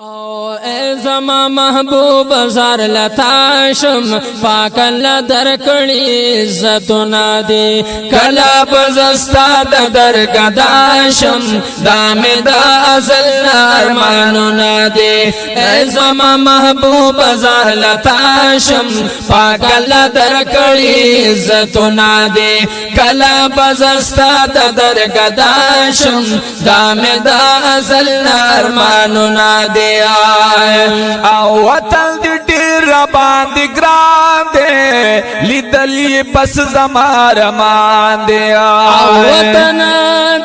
او اے زما محبوب زار لتاشم پاک اللہ درکڑی عزتنا دی کلا بزستا درگداشم دام دا ازل ارماننا دی اے زما محبوب زار لتاشم پاک اللہ درکڑی عزتنا دی کلا بزستا درگداشم دام دا ازل ارماننا دی او وطن دی ډیر باندې ګران دی لیدلی بس زما رمان دی او وطن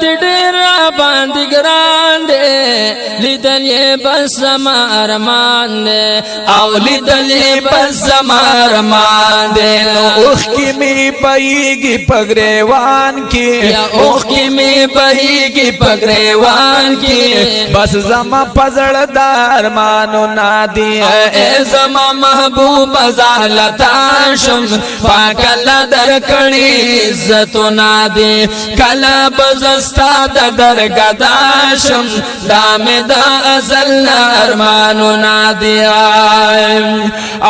دی ډیر باندې ګران دی لیدلی بس زما رمان دی او لیدلی بس زما رمان دی اوخ کی می بهیږي پګریوان کی اوخ کی می بهیږي پګریوان کی بس زما پزړ ارمانو نادی اے زما محبوب زالتاشم پاک اللہ درکڑی عزتو نادی کلا بزستا درگداشم دام دا ازل ارمانو نادی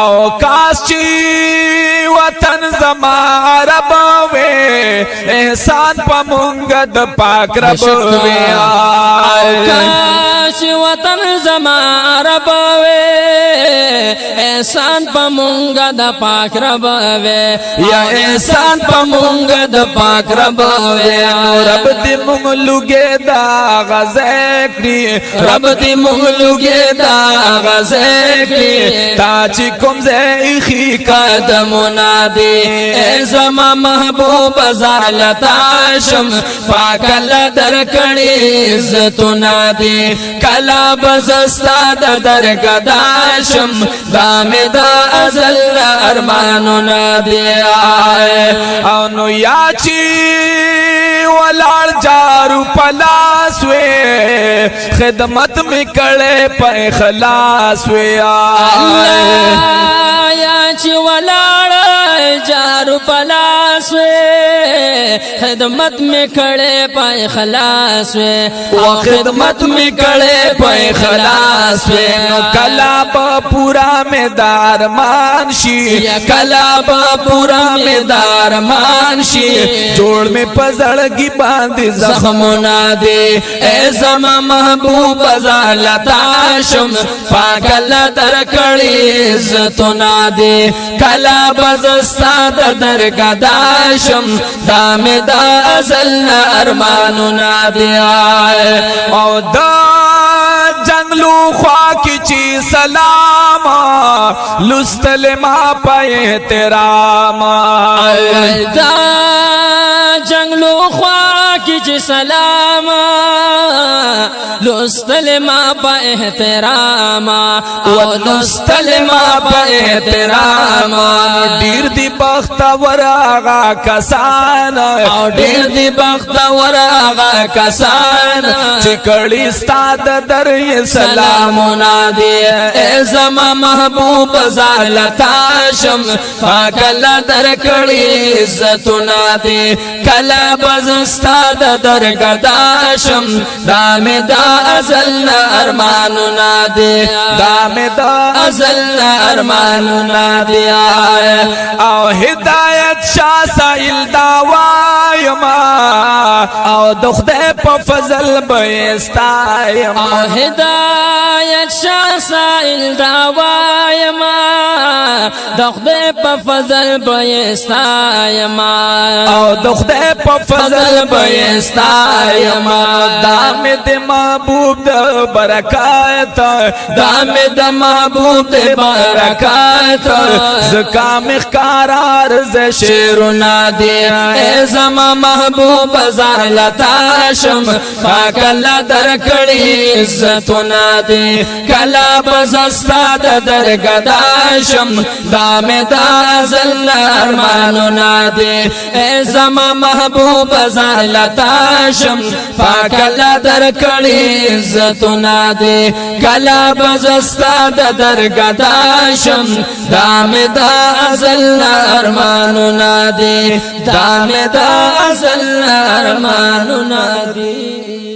او کاش چی وطن زما عرب وے احسان پا منگد پاک رب وے کاش وطن زما رب وے احسان پا مونگا دا پاک رب وے یا احسان پا منگا دا پاک رب وے رب دی مونگ لگے دا غزیکری رب دی مونگ لگے دا غزیکری تاچی کم زیخی قدمنا دی اے زما محبوب زالتاشم پاک اللہ درکڑی عزتنا دی کلا بزستا درگداشم دام دا ازل ارماننا دی او نو یاچی ولار جارو پلاس وے خدمت میں کڑے پہ خلاص وے اللہ یاچی ولار جارو پلاس وے خدمت میں کھڑے پائے خلاص وے خدمت میں کڑے پہ خلاص وے نو کلا با پورا میں دار مانشی کلا با پورا میں دار مانشی جوڑ میں پزڑگی باندھی زخمنا دے اے زما محبوب زالتاشم پاک اللہ درکڑی عزتنا دے کلا بزستا درگداشم دام دا ازل ارماننا دی او دا جنگلو خواکی چی سلام لستل ما پا احترام دا جنگلو خواکی چی سلام لستل ما پا احترام او لستل ما پا احترام دیر دی بخت وراغا کسان او دیر دی بخت وراغا کسان چکڑی ستاد در سلامنا دی اے زما محبوب زالتاشم پاک اللہ درکڑی عزتنا دی کلا بزستا درگداشم دام دا ازل ارماننا دی دام دا ازل ارماننا دی او ہدایت شاہ سائل داوائیما او دخدے پا فضل بیستائیما او ہدایت شاہ سائل داوائیما دخدے پا فضل بیستائیما او دخدے پا فضل بیستائیما دام دی محبوب دا برکات دام دا محبوب دا برکات زکام اخکارار ز شیرنا دی اے زما محبوب زالتاشم پاک اللہ درکڑی عزتنا دی کلا بزستا درگداشم دام دا ازل ارماننا دی اے زما محبوب زالتاشم پاک اللہ درکڑی عزتنا دی کلا بزستا درگداشم دام دا ازل ارماننا دی دام دا ازل ارماننا دی